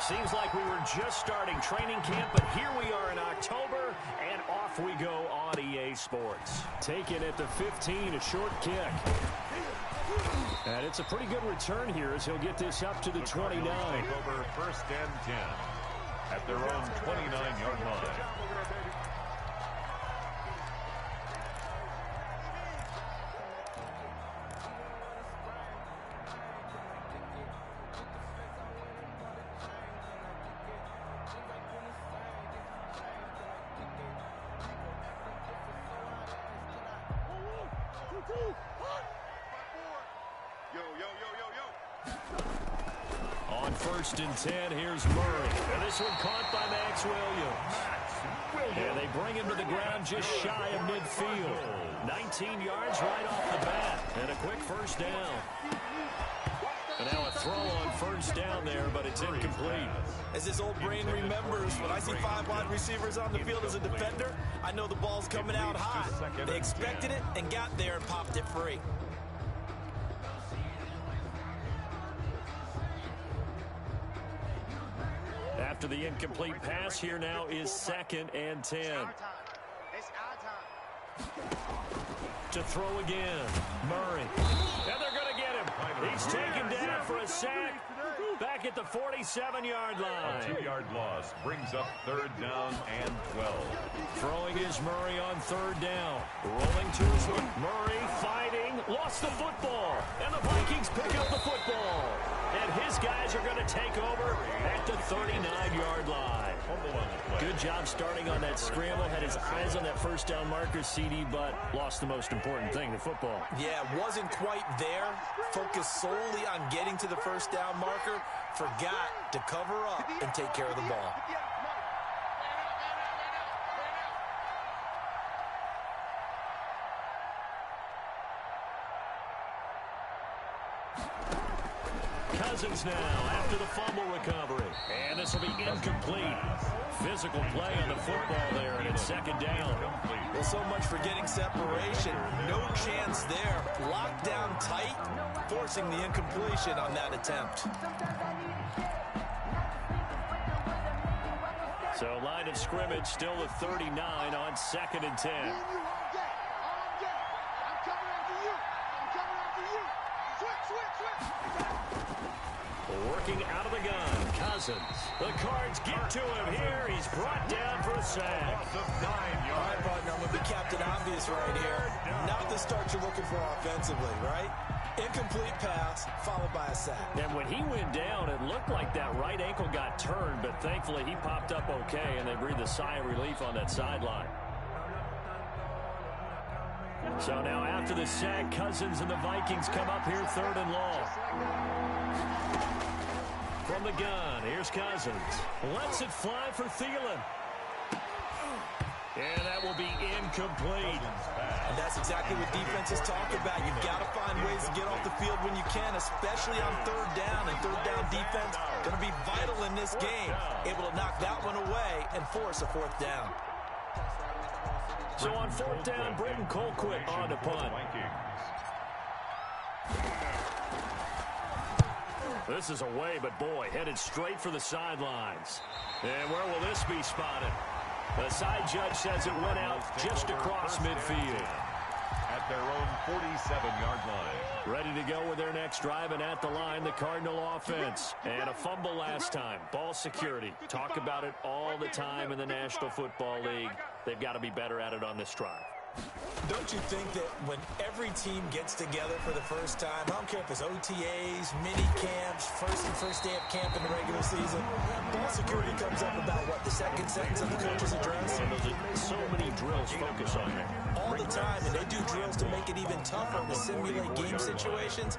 Seems like we were just starting training camp, but here we are in October, and off we go on EA Sports. Taken at the 15, a short kick. And it's a pretty good return here as he'll get this up to the 29. Over 1st and 10 at their own 29-yard line. On 1st and 10, here's Murray. And this one caught by Max Williams. And they bring him to the ground just shy of midfield. 19 yards right off the bat. And a quick first down. And now a throw on first down there, but it's incomplete. As this old brain remembers, when I see 5 wide receivers on the field as a defender, I know the ball's coming out hot. They expected it and got there and popped it free. After the incomplete pass, here now is 2nd and 10. To throw again, Murray. And they're going to get him. He's taken down for a sack. Back at the 47-yard line. A 2-yard loss brings up 3rd down and 12. Throwing is Murray on 3rd down. Rolling to his left. Murray fighting. Lost the football. And the Vikings pick up the football. And his guys are going to take over at the 39-yard line. Good job starting on that scramble. Had his eyes on that first down marker, CD, but lost the most important thing, the football. Yeah, wasn't quite there. Focused solely on getting to the first down marker. Forgot to cover up and take care of the ball. Cousins now after the fumble recovery. And this will be incomplete. Physical play on the football there, and it's 2nd down. Well, so much for getting separation. No chance there. Locked down tight, forcing the incompletion on that attempt. So line of scrimmage still at 39 on 2nd and 10. Working out of the gun, Cousins. The Cards get to him here. He's brought down for a sack. All right, partner, I'm going to be Captain Obvious right here. Not the start you're looking for offensively, right? Incomplete pass, followed by a sack. And when he went down, it looked like that right ankle got turned, but thankfully he popped up okay, and they breathed a sigh of relief on that sideline. So now after the sack, Cousins and the Vikings come up here 3rd and long. From the gun, here's Cousins. Lets it fly for Thielen. And that will be incomplete. And that's exactly what defenses talk about. You've got to find ways to get off the field when you can, especially on 3rd down. And 3rd down defense going to be vital in this game. Able to knock that one away and force a 4th down. So on 4th down, Britton Colquitt on to punt. This is away, but boy, headed straight for the sidelines. And where will this be spotted? The side judge says it went out just across midfield. At their own 47-yard line. Ready to go with their next drive, and at the line, the Cardinal offense. And a fumble last time. Ball security. Talk about it all the time in the National Football League. They've got to be better at it on this drive. Don't you think that when every team gets together for the first time, I don't care if it's OTAs, mini camps, first day of camp in the regular season, ball security comes up about what, the second sentence of the coach's address? So many drills focus on that. All the time, and they do drills to make it even tougher to simulate game situations.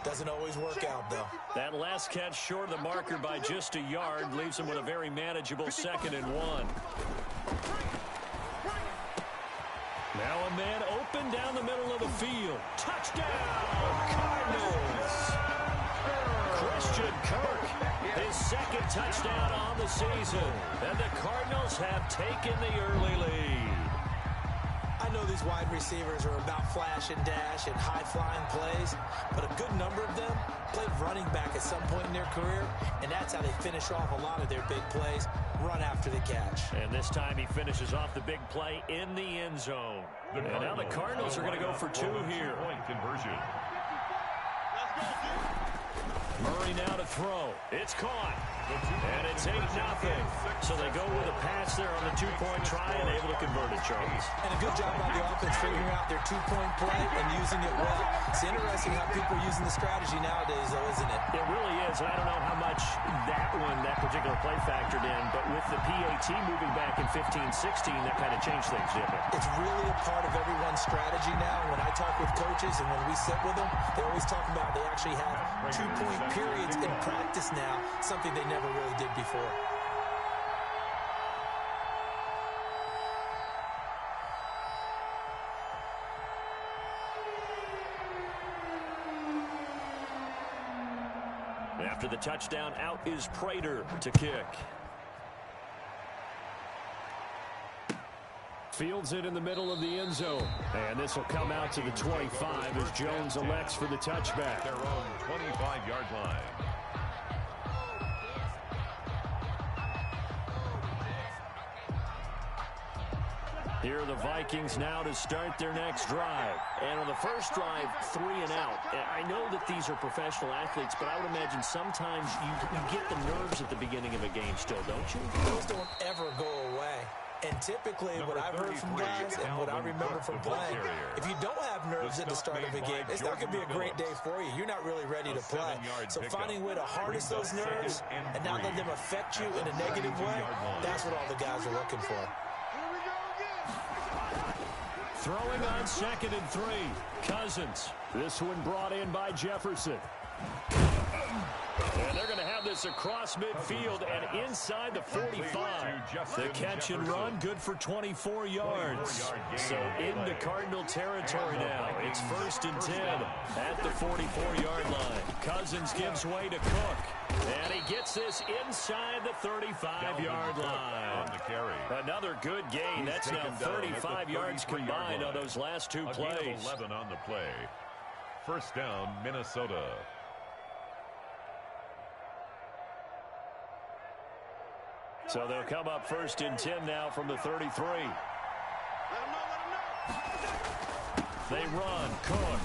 Doesn't always work out, though. That last catch short of the marker by just a yard leaves him with a very manageable 2nd and 1. Now a man open down the middle of the field. Touchdown, Cardinals! Christian Kirk, his 2nd touchdown on the season. And the Cardinals have taken the early lead. I know know these wide receivers are about flash and dash and high-flying plays, but a good number of them played running back at some point in their career, and that's how they finish off a lot of their big plays, run after the catch. And this time he finishes off the big play in the end zone. And now the Cardinals are going to go for two here. Point conversion. Murray now to throw. It's caught. And it's 8-0. So they go with a pass there on the two-point try and able to convert it, Charles. And a good job by the offense figuring out their two-point play and using it well. It's interesting how people are using the strategy nowadays, though, isn't it? It really is. And I don't know how much that particular play factored in, but with the PAT moving back in 15-16, that kind of changed things, didn't it? It's really a part of everyone's strategy now. When I talk with coaches and when we sit with them, they always talk about they actually have two-point periods in practice now, something they never really did before. After the touchdown, out is Prater to kick. Fields it in the middle of the end zone. And this will come out to the 25 as Jones elects for the touchback. Their own 25-yard line. Here are the Vikings now to start their next drive. And on the first drive, 3 and out. I know that these are professional athletes, but I would imagine sometimes you get the nerves at the beginning of a game still, don't you? Those don't ever go away. And typically, what I've heard from guys and what I remember from playing, if you don't have nerves at the start of a game, it's not going to be a great day for you. You're not really ready to play. So finding a way to harness those nerves and not let them affect you in a negative way, that's what all the guys are looking for. Throwing on 2nd and 3. Cousins. This one brought in by Jefferson. And they're going to have this across midfield and inside the 45. The catch and run, good for 24 yards. So into Cardinal territory now. It's 1st and 10 at the 44-yard line. Cousins gives way to Cook. And he gets this inside the 35-yard line. Another good gain. That's now 35 yards combined on those last two plays. 11 on the play. First down, Minnesota. So they'll come up 1st and 10 now from the 33. They run. Cook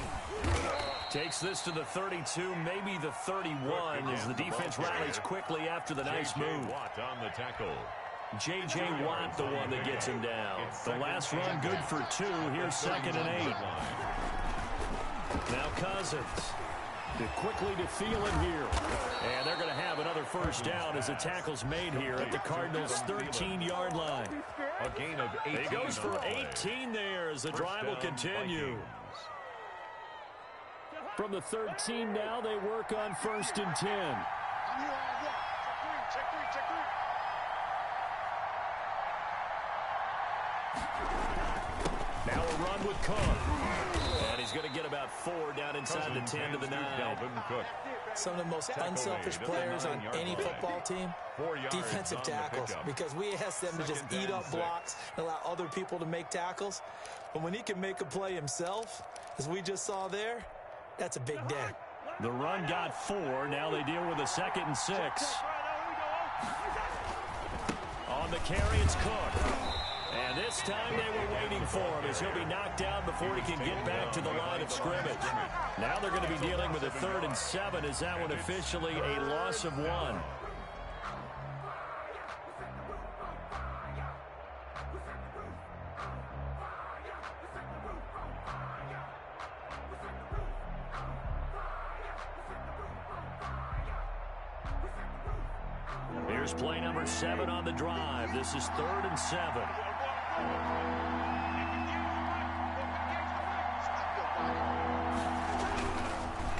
takes this to the 32, maybe the 31, as the defense rallies quickly after the nice move. On the tackle. J.J. Watt, the one that gets him down. The last run good for 2. Here's 2nd and 8. Now Cousins. Quickly to Thielen here. And they're going to have another first down as the tackle's made here at the Cardinals' 13-yard line. A gain of 18. He goes for 18 there as the drive will continue. From the 13 now, they work on 1st and 10. Now a run with Cook. And he's going to get about 4 down inside the 10 to the 9. Some of the most unselfish players on any football team, defensive tackles, because we ask them to just eat up blocks and allow other people to make tackles. But when he can make a play himself, as we just saw there, that's a big day. The run got 4. Now they deal with a 2nd and 6. On the carry, it's Cook. And this time they were waiting for him as he'll be knocked down before he can get back to the line of scrimmage. Now they're going to be dealing with a 3rd and 7 as that one officially a loss of 1. Here's play number 7 on the drive. This is 3rd and 7.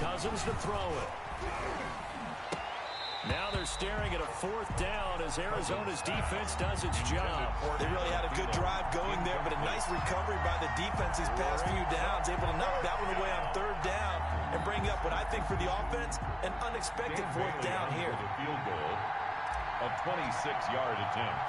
Cousins to throw it. Now they're staring at a 4th down as Arizona's defense does its job. They really had a good drive going there, but a nice recovery by the defense these past few downs, able to knock that one away on 3rd down and bring up what I think for the offense, an unexpected 4th down here. The field goal, a 26-yard attempt.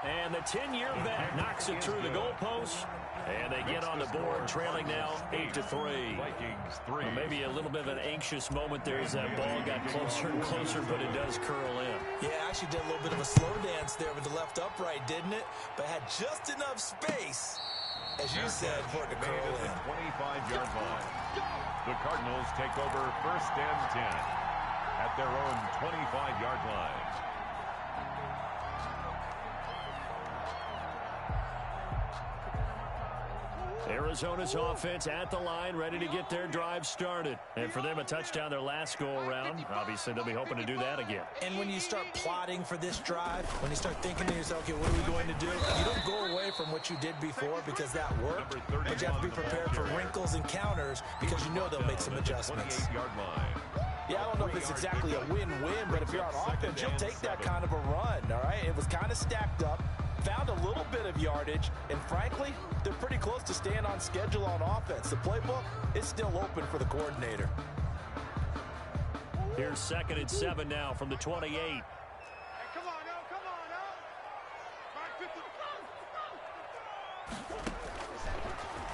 And the 10-year vet knocks it through the goalpost. And they get on the board, trailing now 8-3. Vikings 3. Well, maybe a little bit of an anxious moment there as that ball got closer and closer, but it does curl in. Yeah, actually did a little bit of a slow dance there with the left upright, didn't it? But had just enough space, as you said, for it to curl in. 25-yard line. The Cardinals take over 1st and 10 at their own 25-yard line. Arizona's offense at the line, ready to get their drive started. And for them, a touchdown their last go-around. Obviously, they'll be hoping to do that again. And when you start plotting for this drive, when you start thinking to yourself, okay, what are we going to do? You don't go away from what you did before because that worked, but you have to be prepared for wrinkles and counters because you know they'll make some adjustments. 28-yard line. Yeah, I don't know if it's exactly a win-win, but if you're on offense, you'll take that kind of a run, all right? It was kind of stacked up, found a little bit of yardage, and frankly, they're pretty close to staying on schedule on offense. The playbook is still open for the coordinator. Here's 2nd and 7 now from the 28. Hey, come on now. 550.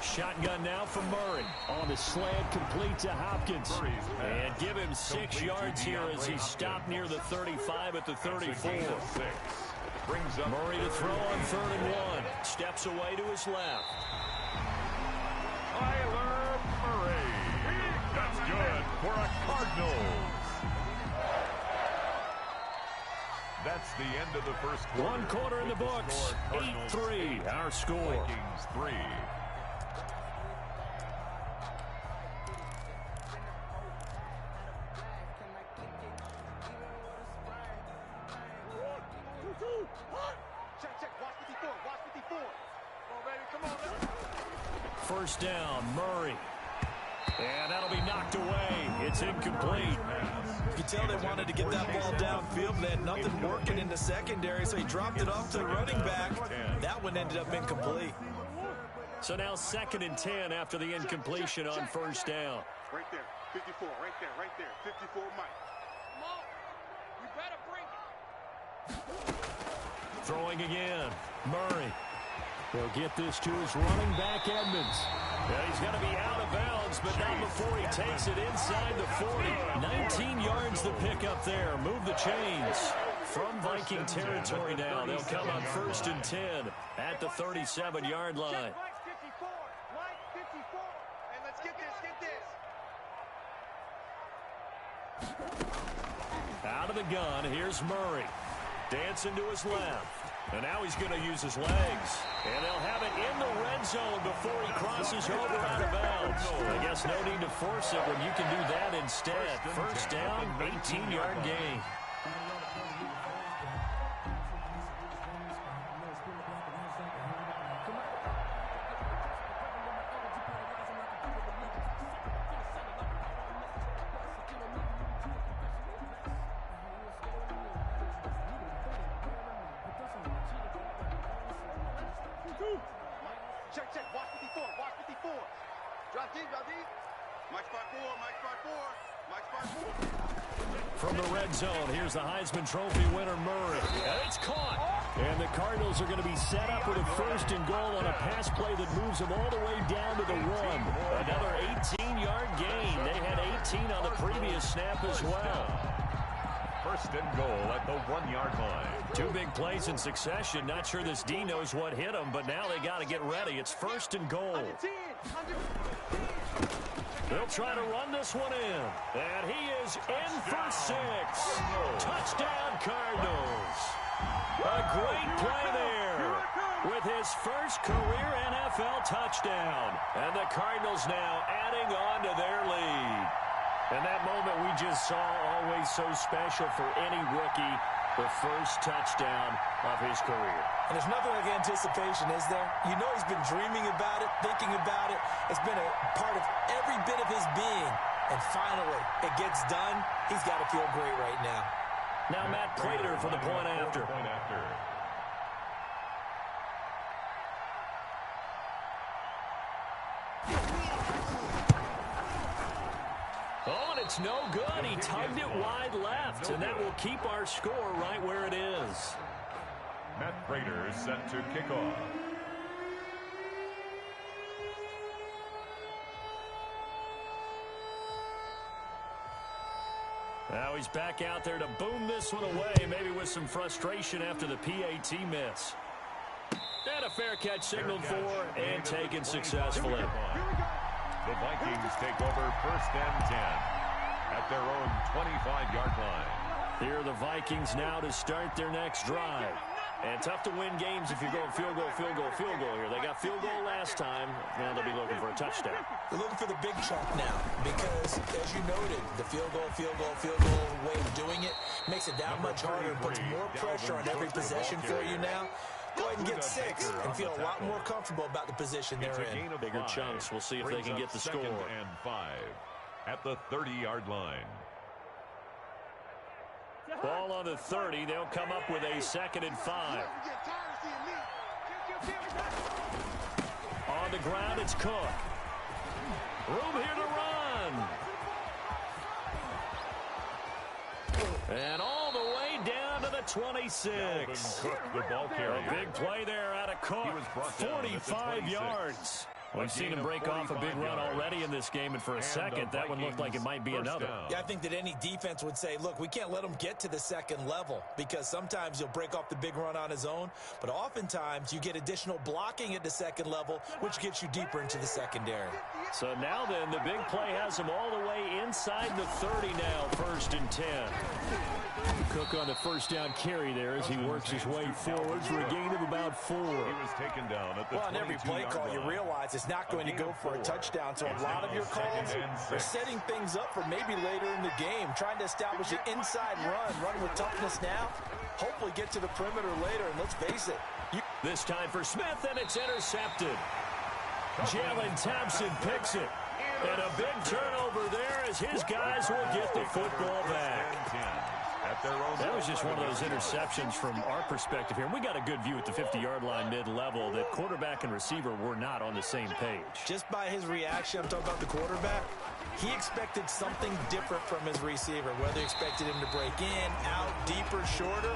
Shotgun now for Murray. On the slant, complete to Hopkins. And give him 6 yards here as he stopped near the 35 at the 34. Brings up Murray to throw on 3rd and 1. Steps away to his left. Kyler Murray. That's good for a Cardinals. That's the end of the first quarter. 1 quarter in the books. 8-3 our score. Vikings 3. Check. Watch 54. Come on, baby. Come on. 1st down, Murray. And that'll be knocked away. It's incomplete. You can tell they wanted to get that ball downfield, but they had nothing working in the secondary, so he dropped it off to the running back. That one ended up incomplete. So now 2nd and 10 after the incompletion on 1st down. Right there. 54. Right there. 54, Mike. Come on. You better bring it. Throwing again. Murray. He'll get this to his running back, Edmonds. Yeah, he's got to be out of bounds, but not before he takes it inside the 40. 19 yards the pick up there. Move the chains. From Viking territory now, they'll come on 1st and 10 at the 37-yard line. Mike 54. And let's get this. Out of the gun, here's Murray. Dancing to his left. And now he's going to use his legs. And they'll have it in the red zone before he crosses over out of bounds. I guess no need to force it when you can do that instead. 1st down, 18-yard gain. Check. Watch 54. Drop deep. Mike spot 4. From the red zone, here's the Heisman Trophy winner, Murray. And it's caught. And the Cardinals are going to be set up with a 1st and goal on a pass play that moves them all the way down to the 1. Another 18-yard gain. They had 18 on the previous snap as well. 1st and goal at the 1-yard line. 2 big plays in succession. Not sure this D knows what hit him, but now they got to get ready. It's 1st and goal. They'll try to run this one in. And he is in for 6. Touchdown, Cardinals. A great play there with his first career NFL touchdown. And the Cardinals now adding on to their lead. And that moment we just saw, always so special for any rookie, the first touchdown of his career. And there's nothing like anticipation, is there? You know he's been dreaming about it, thinking about it. It's been a part of every bit of his being. And finally, it gets done. He's got to feel great right now. Now Matt Prater for the point after. Oh, and it's no good. He tugged it wide left, and that will keep our score right where it is. Matt Prater is set to kick off. Now he's back out there to boom this one away, maybe with some frustration after the PAT miss. And a fair catch signaled for and taken successfully. The Vikings take over 1st and 10 at their own 25-yard line. Here are the Vikings now to start their next drive. And tough to win games if you're going field goal, field goal, field goal here. They got field goal last time. Now they'll be looking for a touchdown. They're looking for the big chunk now because, as you noted, the field goal way of doing it makes it that much harder and puts more pressure on every possession for you now. Go ahead and get 6 and feel a lot more comfortable about the position they're in. Bigger chunks. We'll see if they can get the score. 2nd and 5 at the 30-yard line. Ball on the 30. They'll come up with a 2nd and 5. On the ground, it's Cook. Room here to run. And all the way down to the 26. Cook, the ball carrier. A big play there out of Cook. 45 yards. We've seen him break off a big run already in this game, and for a second, that one looked like it might be another. Yeah, I think that any defense would say, look, we can't let him get to the 2nd level because sometimes he'll break off the big run on his own, but oftentimes you get additional blocking at the 2nd level, which gets you deeper into the secondary. So now then, the big play has him all the way inside the 30 now, 1st and 10. Cook on the 1st down carry there as he works his way forward for a gain of about 4. He was taken down at the 22-yard line. Well, on every play call, you realize it's not going to go for a touchdown, so a lot of your calls are setting things up for maybe later in the game, trying to establish an inside run with toughness now, hopefully get to the perimeter later, and let's face it. This time for Smith, and it's intercepted. Jalen Thompson picks it. And a big turnover there as his guys will get the football back. That was just one of those interceptions from our perspective here. And we got a good view at the 50-yard line mid-level that quarterback and receiver were not on the same page. Just by his reaction, I'm talking about the quarterback, he expected something different from his receiver, whether he expected him to break in, out, deeper, shorter.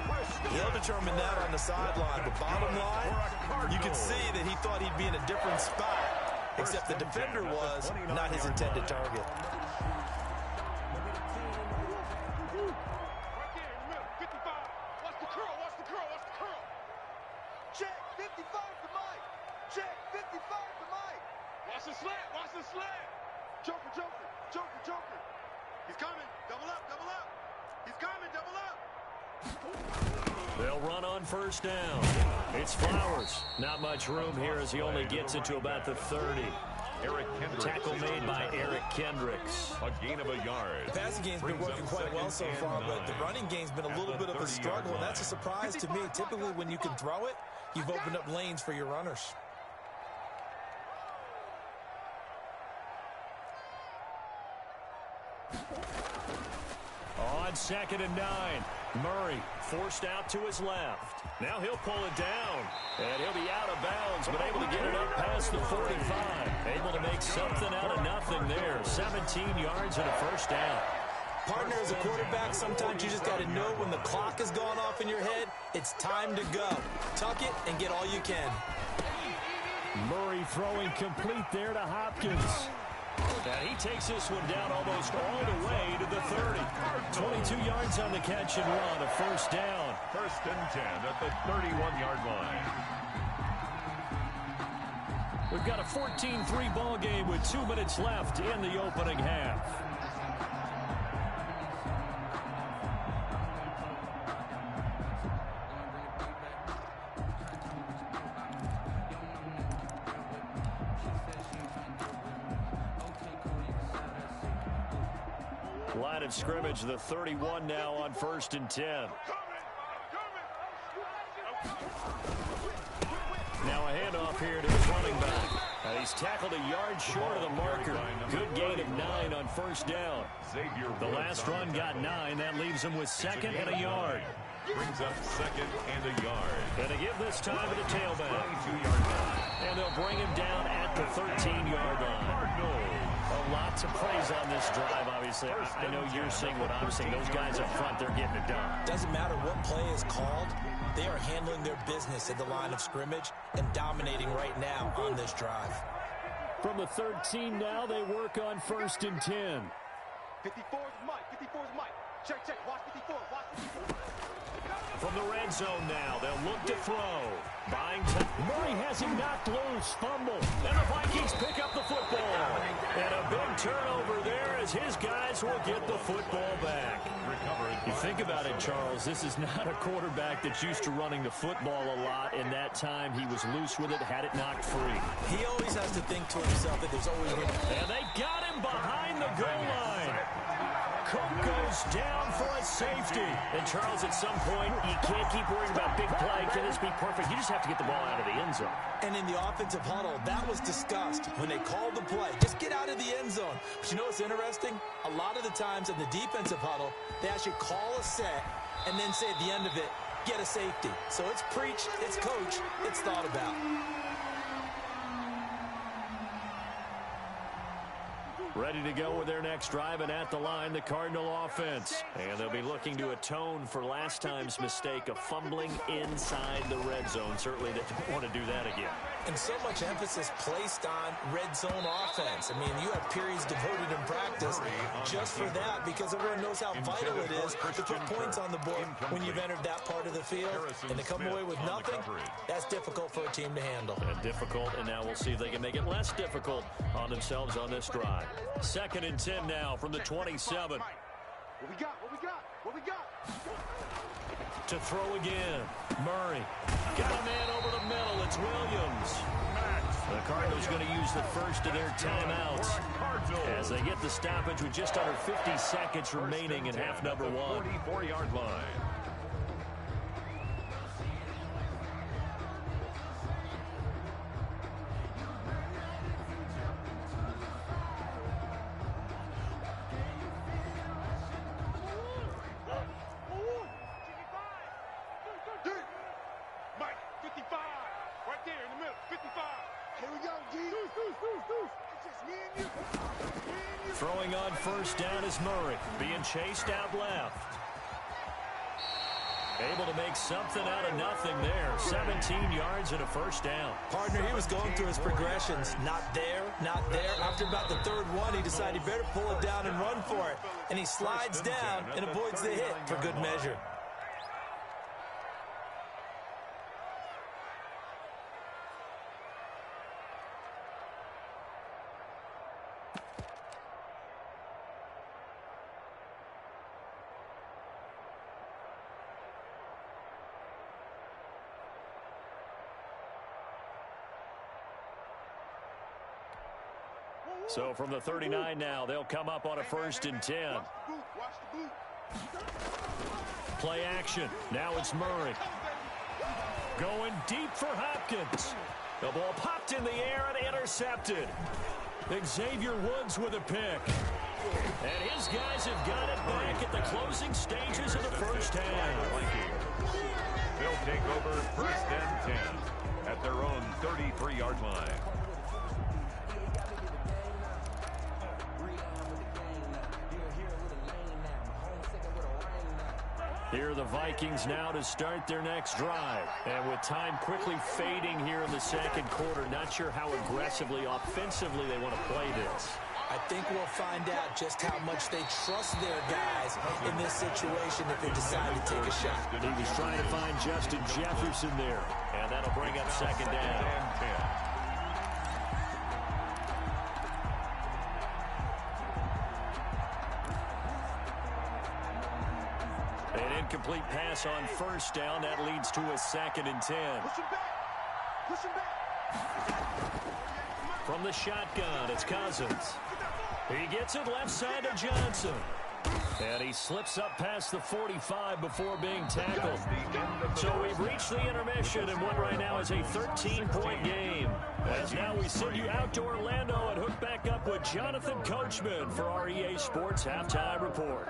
He'll determine that on the sideline. But bottom line, you can see that he thought he'd be in a different spot, except the defender was not his intended target. Watch the slant. Joker. He's coming. Double up. He's coming, double up. They'll run on 1st down. It's Flowers. Not much room here as he only gets it to about the 30. Tackle made by Eric Kendricks. A gain of a yard. The passing game's been working quite well so far, but the running game's been a little bit of a struggle, and that's a surprise to me. Typically, when you can throw it, you've opened up lanes for your runners. On 2nd and 9, Murray forced out to his left. Now he'll pull it down, and he'll be out of bounds, but able to get it up past the 45. Able to make something out of nothing there. 17 yards and a 1st down. Partner, as a quarterback, sometimes you just got to know when the clock has gone off in your head, it's time to go. Tuck it and get all you can. Murray throwing complete there to Hopkins. And he takes this one down almost all the way to the 30. 22 yards on the catch and run, a 1st down. 1st and 10 at the 31-yard line. We've got a 14-3 ball game with 2 minutes left in the opening half. Line of scrimmage, the 31 now on 1st and 10. Now a handoff here to his running back. He's tackled a yard short of the marker. Good gain of 9 on 1st down. The last run got 9. That leaves him with 2nd and a yard. Brings up 2nd and a yard. And they give this time to the tailback. And they'll bring him down at the 13-yard line. A lot to praise on this drive, obviously. I know you're seeing what I'm seeing. Those guys up front, they're getting it done. Doesn't matter what play is called. They are handling their business at the line of scrimmage and dominating right now on this drive. From the 13 now, they work on 1st and 10. 54's Mike. 54's Mike. Check, check. Watch 54. Watch 54. From the red zone now, they'll look to throw. Buying time. Murray has him knocked loose. Fumble. And the Vikings pick up the football. And a big turnover there as his guys will get the football back. You think about it, Charles. This is not a quarterback that's used to running the football a lot. And that time he was loose with it, had it knocked free. He always has to think to himself that there's always room. And they got him behind the goal line. Cook goes down for a safety. And, Charles, at some point, you can't keep worrying about big play. Can this be perfect? You just have to get the ball out of the end zone. And in the offensive huddle, that was discussed when they called the play. Just get out of the end zone. But you know what's interesting? A lot of the times in the defensive huddle, they actually call a set and then say at the end of it, get a safety. So it's preached, it's coached, it's thought about. Ready to go with their next drive, and at the line, the Cardinal offense. And they'll be looking to atone for last time's mistake of fumbling inside the red zone. Certainly they don't want to do that again. And so much emphasis placed on red zone offense. I mean, you have periods devoted in practice just for that because everyone knows how vital it is to put points on the board when you've entered that part of the field. And to come away with nothing, that's difficult for a team to handle. And difficult, and now we'll see if they can make it less difficult on themselves on this drive. 2nd and 10 now from the 27. What we got? What we got? What we got? To throw again. Murray. Got a man over the middle. It's Williams. The Cardinals going to use the first of their timeouts as they get the stoppage with just under 50 seconds remaining in half number 1. 44-yard line. Mike, 55. Right there in the middle. 55. Here we go, G. It's just me and you. Throwing on 1st down is Murray. Being chased out left. Able to make something out of nothing there. 17 yards and a 1st down. Partner, he was going through his progressions. Not there, not there. After about the 3rd one, he decided he better pull it down and run for it. And he slides down and avoids the hit for good measure. So from the 39 now, they'll come up on a 1st and 10. Watch the boot. Play action. Now it's Murray. Going deep for Hopkins. The ball popped in the air and intercepted. Xavier Woods with a pick. And his guys have got it back at the closing stages of the first half. They'll take over 1st and 10 at their own 33-yard line. Here are the Vikings now to start their next drive. And with time quickly fading here in the 2nd quarter, not sure how aggressively, offensively they want to play this. I think we'll find out just how much they trust their guys in this situation if they decide to take a shot. He was trying to find Justin Jefferson there. And that'll bring up 2nd down. An incomplete pass on 1st down. That leads to a 2nd and 10. Push him back. Push him back. From the shotgun, it's Cousins. He gets it left side to Johnson. And he slips up past the 45 before being tackled. So we've reached the intermission in what right now is a 13-point game. As now we send you out to Orlando and hook back up with Jonathan Coachman for our EA Sports Halftime Report.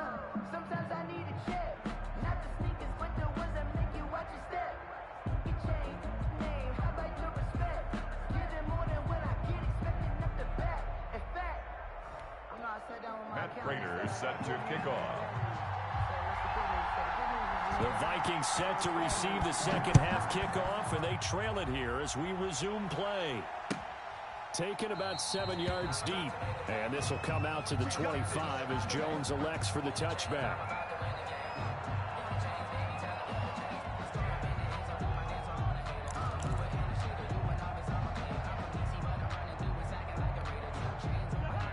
Sometimes I need a check, not the sneakers, but the ones that make you watch your step. You change name, how about your respect? Giving more than what I get, expecting up the back. In fact, I'm not sat down with my Matt Prater is set to kick off. The Vikings set to receive the second half kickoff, and they trail it here as we resume play. Taken about 7 yards deep, and this will come out to the 25 as Jones elects for the touchback.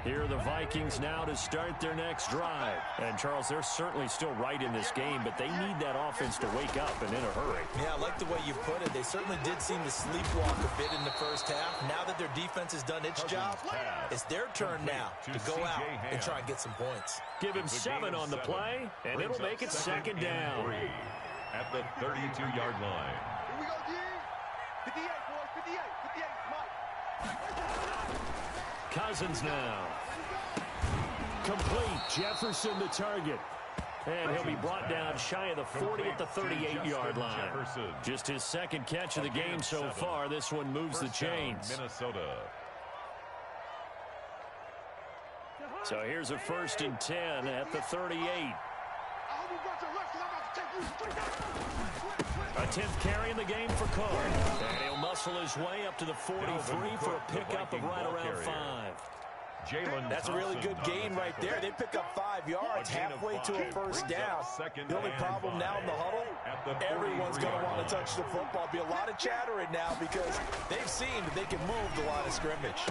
Here are the Vikings now to start their next drive. And, Charles, they're certainly still right in this game, but they need that offense to wake up and in a hurry. Yeah, I like the way you put it. They certainly did seem to sleepwalk a bit in the first half. Now that their defense has done its job, it's their turn now to go out and try and get some points. Give him 7 on the play, and it'll make it second down. At the 32-yard line. Here we go, G. 58, boys. 58. 58, Mike. Cousins now. Complete. Jefferson the target. And he'll be brought down shy of the 40 at the 38-yard line. Just his second catch of the game so far. This one moves the chains. Minnesota. So here's a 1st and 10 at the 38. A 10th carry in the game for Cook. And he'll muscle his way up to the 43 for a pickup of right around 5. That's a really good gain right there. They pick up 5 yards halfway to a first down. The only problem now in the huddle, everyone's going to want to touch the football. Be a lot of chattering now because they've seen that they can move the line of scrimmage.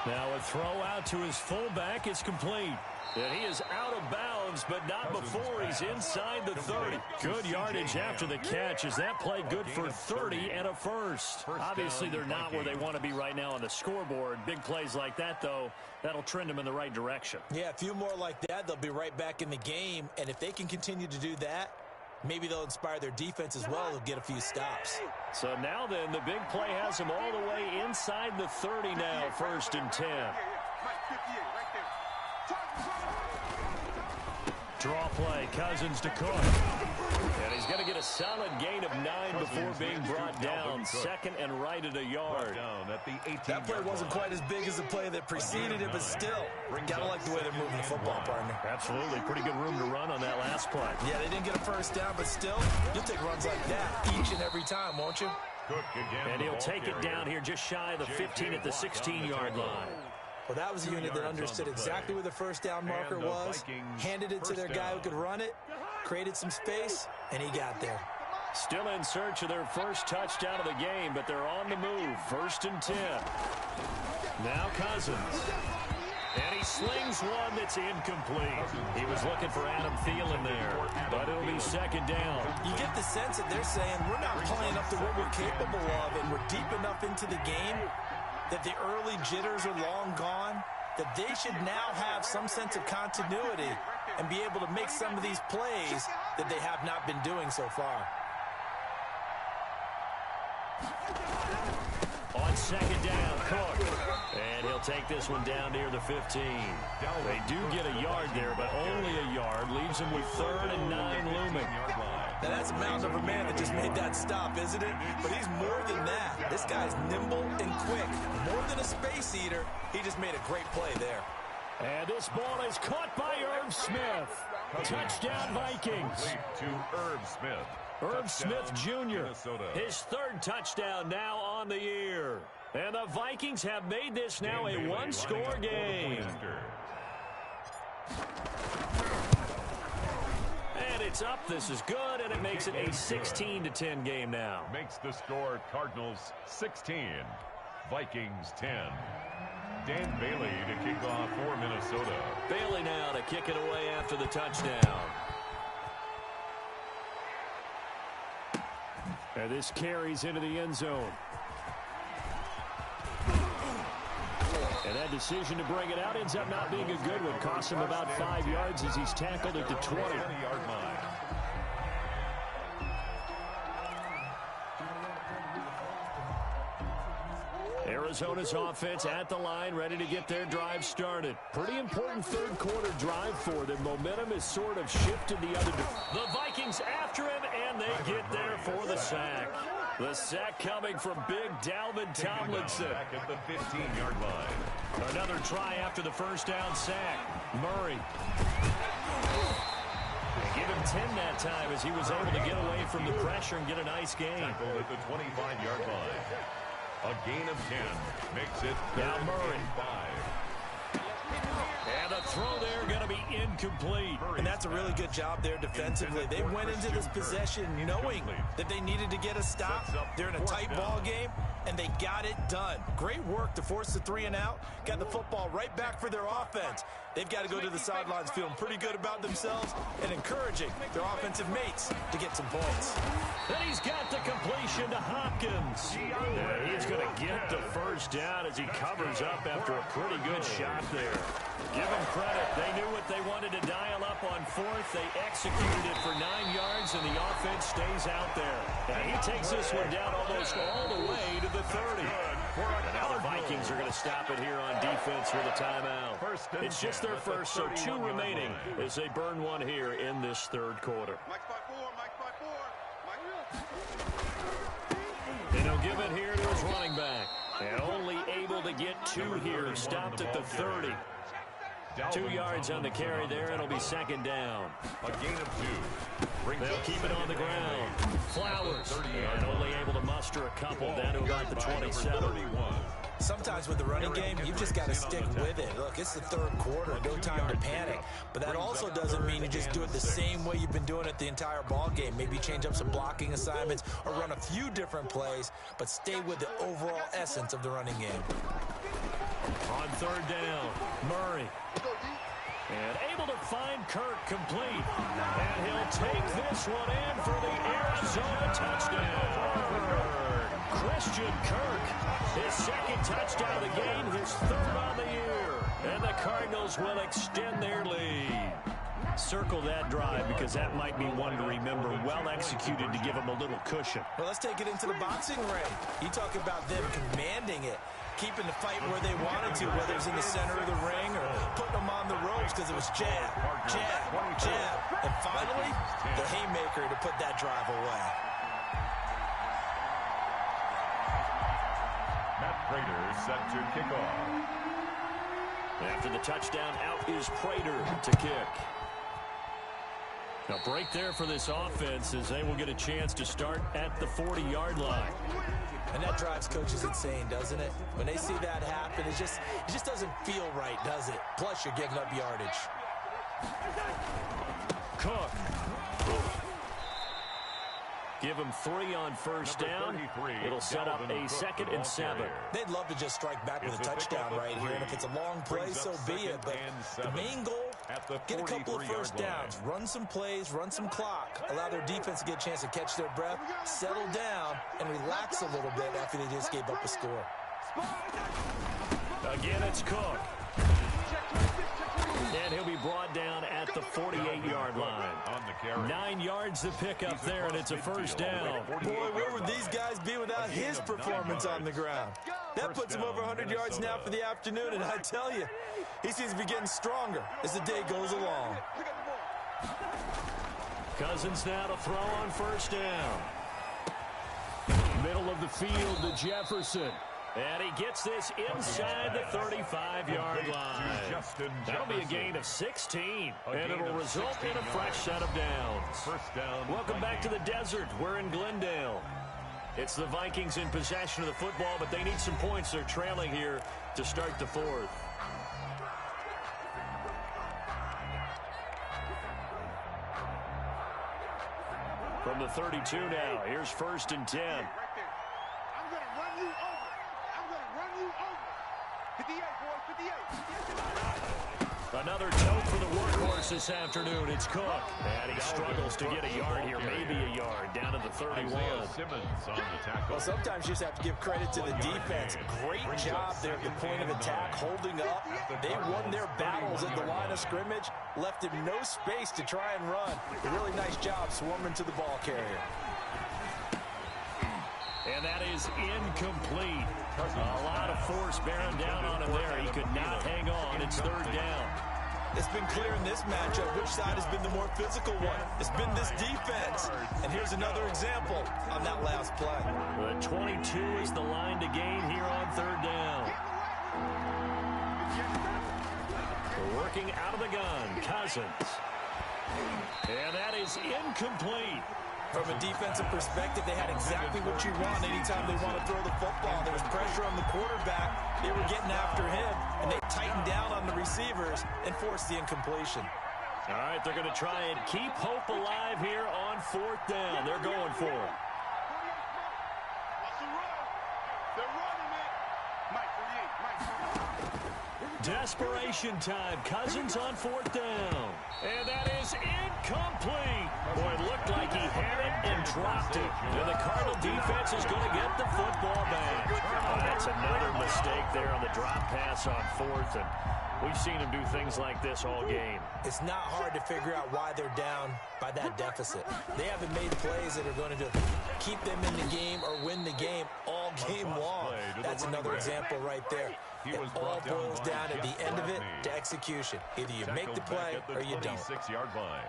Now a throw out to his fullback is complete. And he is out of bounds, but not before he's inside the 30. Good yardage after the catch. Is that play good for 30 and a first? Obviously, they're not where they want to be right now on the scoreboard. Big plays like that, though, that'll trend them in the right direction. Yeah, a few more like that, they'll be right back in the game. And if they can continue to do that, maybe they'll inspire their defense as well and get a few stops. So now then, the big play has him all the way inside the 30 now, 1st and 10. Draw play, Cousins to Cook. And he's going to get a solid gain of 9 before being brought down. 2nd and right at a yard. That play wasn't quite as big as the play that preceded it, but still, gotta like the way they're moving the football, partner. Absolutely. Pretty good room to run on that last play. Yeah, they didn't get a first down, but still, you'll take runs like that each and every time, won't you? And he'll take it down here just shy of the 15 at the 16-yard line. Well, that was a unit that understood exactly where the first down marker was, handed it to their guy who could run it, created some space, and he got there. Still in search of their first touchdown of the game, but they're on the move. 1st and 10. Now Cousins. And he slings one that's incomplete. He was looking for Adam Thielen there, but it'll be 2nd down. You get the sense that they're saying we're not playing up to what we're capable of, and we're deep enough into the game that the early jitters are long gone, that they should now have some sense of continuity and be able to make some of these plays that they have not been doing so far. On 2nd down, Cook. And he'll take this one down near the 15. They do get a yard there, but only a yard. Leaves them with 3rd and 9 looming. Now, that's a mound of a man that just made that stop, isn't it? But he's more than that. This guy's nimble and quick. More than a space eater, he just made a great play there. And this ball is caught by Irv Smith. Touchdown, Vikings. To Irv Smith. Irv Smith Jr., his 3rd touchdown now on the year. And the Vikings have made this now a one-score game. And it's up. This is good, and it makes it a 16-10 game now. Makes the score Cardinals 16, Vikings 10. Dan Bailey to kick off for Minnesota. Bailey now to kick it away after the touchdown. And this carries into the end zone. And that decision to bring it out ends up not being a good one. Costs him about 5 yards as he's tackled at the 20-yard line. Arizona's offense at the line, ready to get their drive started. Pretty important 3rd quarter drive for them. Momentum has sort of shifted the other direction. The Vikings after him, and they get there for the sack. The sack coming from big Dalvin Tomlinson. Back at the 15-yard line. Another try after the first down sack. Murray. They give him 10 that time as he was able to get away from the pressure and get a nice gain. Tackled at the 25-yard line. A gain of 10 makes it Now Murray. 5. And a throw there going to be incomplete. And that's a really good job there defensively. They went into this possession knowing that they needed to get a stop. They're in a tight ball game, and they got it done. Great work to force the 3 and out. Got the football right back for their offense. They've got to go to the sidelines feeling pretty good about themselves and encouraging their offensive mates to get some points. And he's got the completion to Hopkins. Yeah, he's going to get the first down as he covers up after a pretty good shot there. Give them credit. They knew what they wanted to dial up on fourth. They executed it for 9 yards, and the offense stays out there. And he takes this one down almost all the way to the 30. And now the Vikings are going to stop it here on defense with a timeout. It's just their first, so 2 remaining as they burn one here in this third quarter. Mike by 4, Mike by 4. And he'll give it here to his running back. And only able to get 2 here. Stopped at the 30. 2 yards on the carry there. It'll be second down. A gain of 2. They'll keep it on the ground. Flowers. And only able to muster a couple down to about the 27. Sometimes with the running game, you've just got to stick with it. Look, it's the third quarter. No time to panic. But that also doesn't mean you just do it the same way you've been doing it the entire ball game. Maybe change up some blocking assignments or run a few different plays, but stay with the overall essence of the running game. On third down, Murray. And able to find Kirk complete. And he'll take this one in for the Arizona touchdown. Christian Kirk, his second touchdown of the game, his third on the year. And the Cardinals will extend their lead. Circle that drive because that might be one to remember. Well executed to give them a little cushion. Well, let's take it into the boxing ring. You talk about them commanding it, keeping the fight where they wanted to, whether it's in the center of the ring or putting them on the ropes because it was jab, jab, jab. And finally, the haymaker to put that drive away. Matt Prater set to kick off. After the touchdown, out is Prater to kick. A break there for this offense as they will get a chance to start at the 40-yard line. And that drives coaches insane, doesn't it? When they see that happen, it just doesn't feel right, does it? Plus, you're giving up yardage. Cook. Give him 3 on first down. It'll set up a 2nd and 7. They'd love to just strike back with a touchdown right here. And if it's a long play, so be it. But the main goal, get a couple of first downs. Run some plays, run some clock. Allow their defense to get a chance to catch their breath, settle down, and relax a little bit after they just gave up a score. Again, it's Cook. And he'll be brought down at the 48-yard line. 9 yards to pick up there, and it's a first down. Boy, where would these guys be without his performance on the ground? That puts him over 100 yards now for the afternoon, and I tell you, he seems to be getting stronger as the day goes along. Cousins now to throw on first down. Middle of the field to Jefferson. And he gets this inside the 35-yard line. That'll be a gain of 16, and it'll result in a fresh set of downs. Welcome back to the desert. We're in Glendale. It's the Vikings in possession of the football, but they need some points. They're trailing here to start the fourth. From the 32 now, here's 1st and 10. I'm going to run you over. I'm going to run you over. 58, boy, 58. Another tote for the workhorse this afternoon. It's Cook. And he struggles to get a yard here, maybe a yard, down to the 31. Well, sometimes you just have to give credit to the defense. Great job there at the point of attack, holding up. They won their battles at the line of scrimmage, left him no space to try and run. A really nice job swarming to the ball carrier. And that is incomplete. A lot of force bearing down on him there. He could not hang on. It's 3rd down. It's been clear in this matchup which side has been the more physical one. It's been this defense. And here's another example on that last play. The 22 is the line to gain here on 3rd down. Working out of the gun, Cousins. And that is incomplete. From a defensive perspective, they had exactly what you want anytime they want to throw the football. There was pressure on the quarterback. They were getting after him, and they tightened down on the receivers and forced the incompletion. All right, they're going to try and keep hope alive here on 4th down. They're going for it. Desperation time. Cousins on 4th down. And that is incomplete. Boy, it looked like he had it and dropped it. And the Cardinal defense is going to get the football back. That's another mistake there on the drop pass on 4th. And we've seen him do things like this all game. It's not hard to figure out why they're down by that deficit. They haven't made plays that are going to keep them in the game or win the game all game long. That's another example right there. It all boils down at the end of it to execution. Either you make the play or you don't. 26-yard line.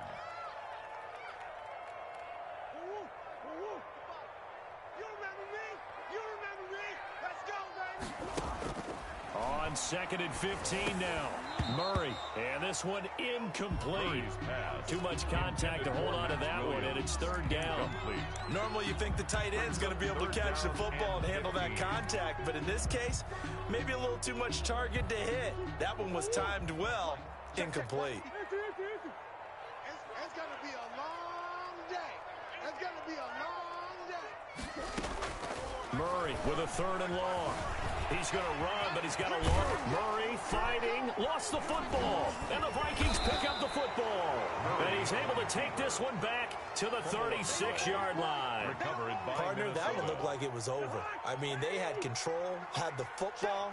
On 2nd and 15 now. Murray. And this one incomplete. Too much contact to hold on to that one, and it's 3rd down. Normally you think the tight end's going to be able to catch the football and handle that contact, but in this case, maybe a little too much target to hit. That one was timed well. Incomplete. It's going to be a long day. It's going to be a long day. Murray with a 3rd and long. He's going to run, but he's got a long. Murray fighting, lost the football, and the Vikings pick up the football. And he's able to take this one back to the 36-yard line. Partner, that one looked like it was over. I mean, they had control, had the football,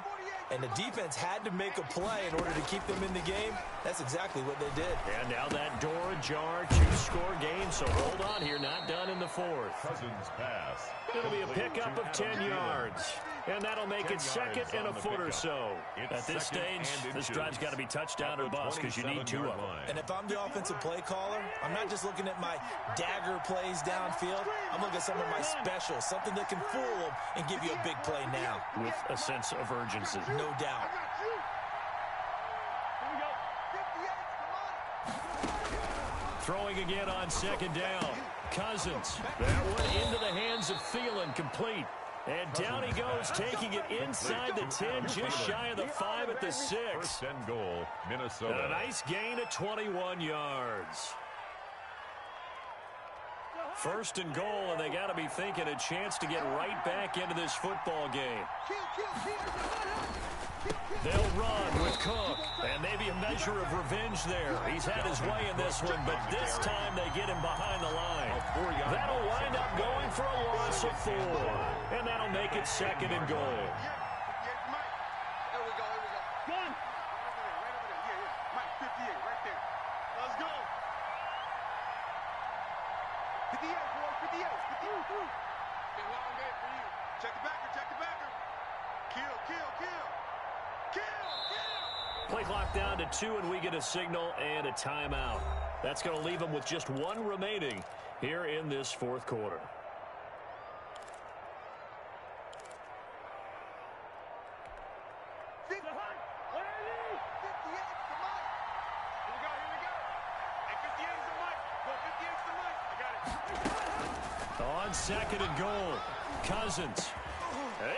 and the defense had to make a play in order to keep them in the game. That's exactly what they did. And now that door ajar, 2-score game, so hold on here, not done in the 4th. Cousins pass. It'll be a pickup of 10 yards. And that'll make it 2nd and a foot or so. At this stage, this drive's got to be touchdown or bust because you need 2 of them. And if I'm the offensive play caller, I'm not just looking at my dagger plays downfield. I'm looking at some of my specials, something that can fool them and give you a big play now. With a sense of urgency. No doubt. Throwing again on 2nd down. Cousins. That one into the hands of Thielen, complete. And down he goes, taking it inside the 10, just shy of the 5 at the 6. 1st and goal, Minnesota. A nice gain of 21 yards. 1st and goal, and they got to be thinking a chance to get right back into this football game. They'll run with Cook, and maybe a measure of revenge there. He's had his way in this one, but this time they get him behind the line. That'll wind up going for a loss of 4, and that'll make it 2nd and goal. Here we go. Right over there. Yeah. Mike, 58, right there. Let's go. 58, boy, 58. Been a long day for you. Check the backer. Kill. Play clock down to 2, and we get a signal and a timeout. That's going to leave them with just 1 remaining here in this 4th quarter. On 2nd and goal, Cousins.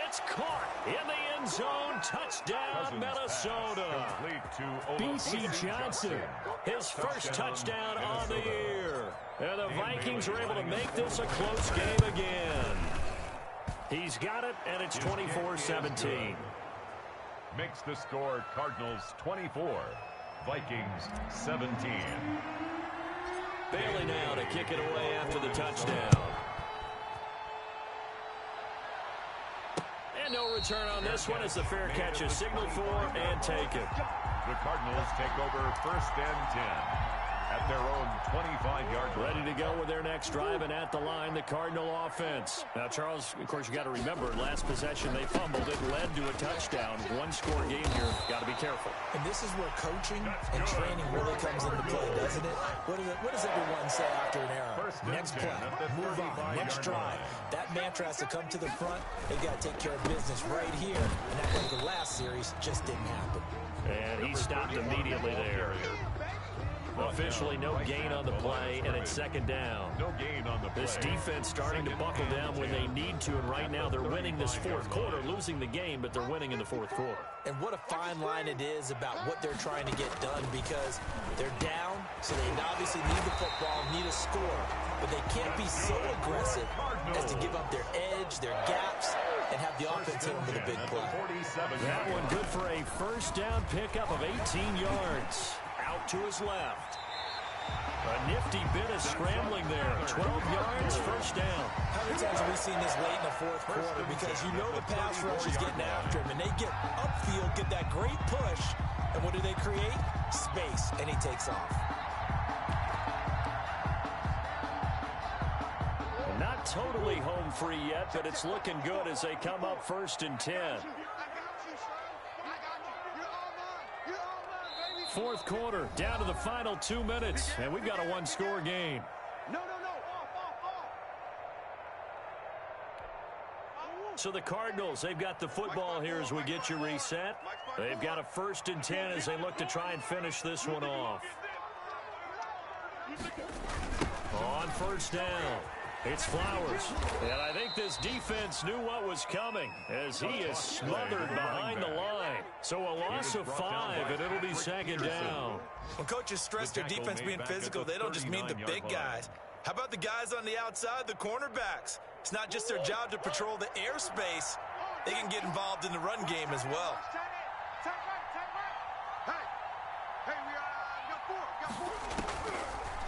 It's caught in the end zone. Touchdown, Minnesota. B.C. Johnson, his first touchdown on the year. And the Vikings are able to make this a close game again. He's got it, and it's 24-17. Makes the score Cardinals 24, Vikings 17. Bailey now to kick it away after the touchdown. And no return on this one as the fair catch is signaled for and taken. The Cardinals take over 1st and 10 at their own 25-yard line. Ready to go with their next drive, and at the line, the Cardinal offense. Now, Charles, of course, you got to remember, last possession they fumbled. It led to a touchdown. 1-score game here. Got to be careful. And this is where coaching and training really comes into play, doesn't it? What does everyone say after an error? Next play, move on, next drive. That mantra has to come to the front. They've got to take care of business right here. And that like the last series just didn't happen. And he stopped immediately there. Officially no gain on the play, and it's second down. No gain on the play. This defense starting to buckle down when they need to, and right now they're winning this fourth quarter, losing the game, but they're winning in the fourth quarter. And what a fine line it is about what they're trying to get done, because they're down, so they obviously need the football, need a score, but they can't be so aggressive as to give up their edge, their gaps, and have the offense hit them with a big play. That one good for a first down pickup of 18 yards. Out to his left. A nifty bit of scrambling there. 12 yards, first down. How many times have we seen this late in the fourth quarter? Because you know the pass rush is getting after him, and they get upfield, get that great push, and what do they create? Space, and he takes off. Not totally home free yet, but it's looking good as they come up first and 10. Fourth quarter, down to the final 2 minutes, and we've got a one-score game. So the Cardinals, they've got the football here as we get you reset. They've got a first and 10 as they look to try and finish this one off. On first down, it's Flowers. And I think this defense knew what was coming as he is smothered behind the line. So a loss of 5, and it'll be second down. When coaches stress their defense being physical, they don't just mean the big guys. How about the guys on the outside, the cornerbacks? It's not just their job to patrol the airspace. They can get involved in the run game as well.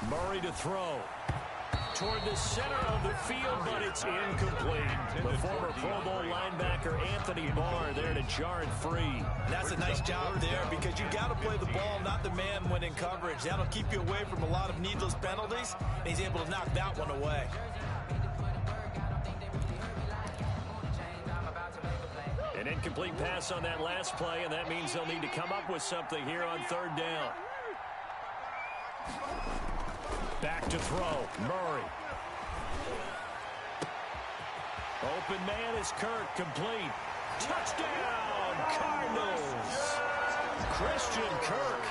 Murray to throw. Toward the center of the field, but it's incomplete. The former Pro Bowl linebacker Anthony Barr there to jar it free. That's a nice job there, because you got to play the ball, not the man when in coverage. That'll keep you away from a lot of needless penalties, and he's able to knock that one away. An incomplete pass on that last play, and that means they'll need to come up with something here on third down. Back to throw, Murray. Open man is Kirk, complete. Touchdown, Cardinals. Christian Kirk,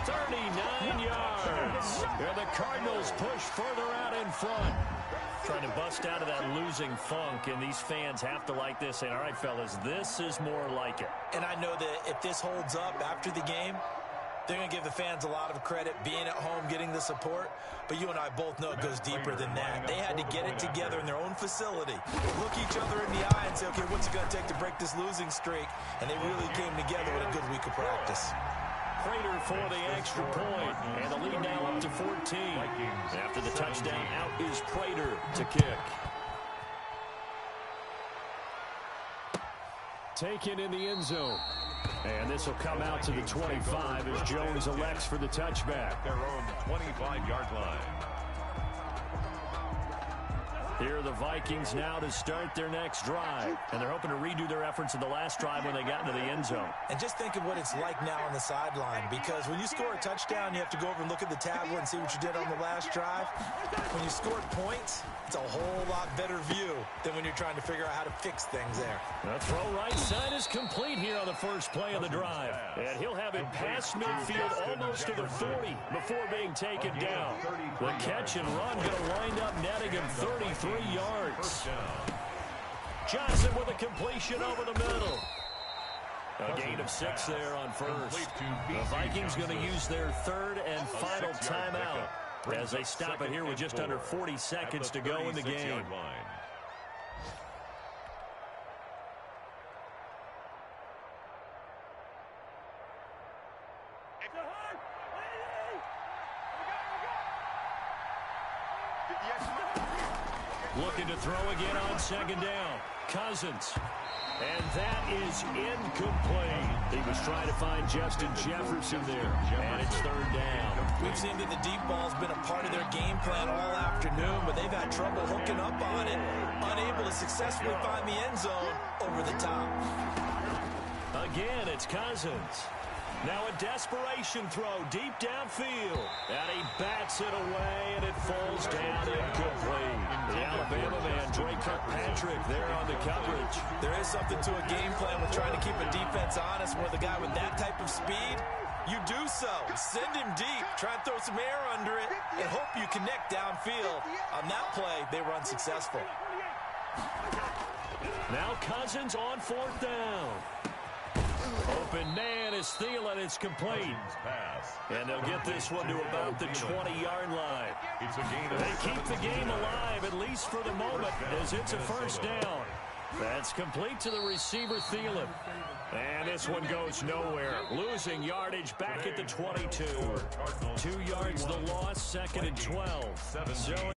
39 yards. And the Cardinals push further out in front. Trying to bust out of that losing funk, and these fans have to like this. And all right, fellas, this is more like it. And I know that if this holds up after the game, they're going to give the fans a lot of credit, being at home, getting the support. But you and I both know it goes deeper than that. They had to get it together in their own facility, look each other in the eye and say, okay, what's it going to take to break this losing streak? And they really came together with a good week of practice. Prater for the extra point, and the lead now up to 14. After the touchdown, out is Prater to kick. Taken in the end zone. And this will come out to the 25 as Jones elects for the touchback. Their own 25-yard line. Here are the Vikings now to start their next drive. And they're hoping to redo their efforts in the last drive when they got into the end zone. And just think of what it's like now on the sideline, because when you score a touchdown, you have to go over and look at the tablet and see what you did on the last drive. When you scored points, it's a whole lot better view than when you're trying to figure out how to fix things there. The throw right side is complete here on the first play of the drive. And he'll have it past midfield almost to the 40 before being taken down. The catch and run going to wind up netting him 33 yards. Johnson with a completion over the middle. A gain of 6 there on first. The Vikings going to use their third and final timeout as they stop it here with just under 40 seconds to go in the game. Looking to throw again on second down. Cousins. And that is incomplete. He was trying to find Justin Jefferson there. And it's third down. We've seen that the deep ball's been a part of their game plan all afternoon, but they've had trouble hooking up on it, unable to successfully find the end zone over the top. Again, it's Cousins. Now a desperation throw deep downfield. And he bats it away, and it falls down incomplete. The Alabama man, Drake Kirkpatrick, there on the coverage. There is something to a game plan with trying to keep a defense honest with a guy with that type of speed. You do so. Send him deep. Try and throw some air under it and hope you connect downfield. On that play, they were unsuccessful. Now Cousins on 4th down. Open man is Thielen. It's complete. Pass. And they'll get this one to about the 20-yard line. It's a gain of They keep the game alive, at least for the moment, as it's a first down. That's complete to the receiver, Thielen. And this one goes nowhere. Losing yardage back at the 22. 2 yards the loss, 2nd and 12. So